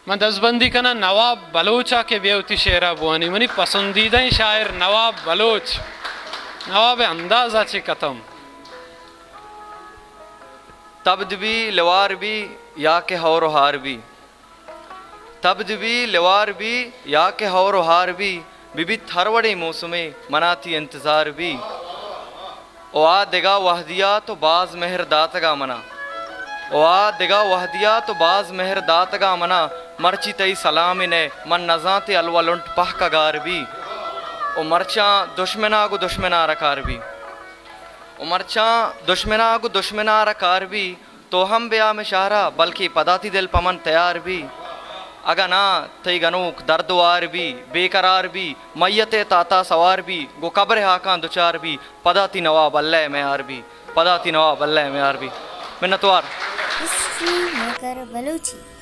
मैं दसबंदी कना नवाब बलोचा के बेवती शेरा बुआनी मनी पसंदीदा शायर नवाब बलोच नवाब अंदाजा चे कतम तब्द भी लवार भी या के हौर हार भी तब्द भी लवार भी या के हौर हार भी बिबी थरवड़े मौसमे मनाती इंतजार भी ओ आ दिगा वह दिया तो बाज मेहर दातगा मना ओ आ दिगा वह दिया तो बाज मेहर दातगा मना मर्ची तई सलाम ने मन नजाते अलवा लुंट पह का गार भी ओ मर्चा दुश्मना गु दुश्मना रकार भी ओ मर्चा दुश्मना गु दुश्मना रकार भी तो हम ब्या में शाहरा बल्कि पदाती दिल पमन तैयार भी अगा ना तई गनूक दर्दवार भी बेकरार भी मैयते ताता सवार भी गो कब्र हाका दुचार भी पदाती नवाब अल्लाह में आर भी पदाती नवाब अल्लाह में आर भी मिन्नतवार हिस्ट्री मेकर बलूची।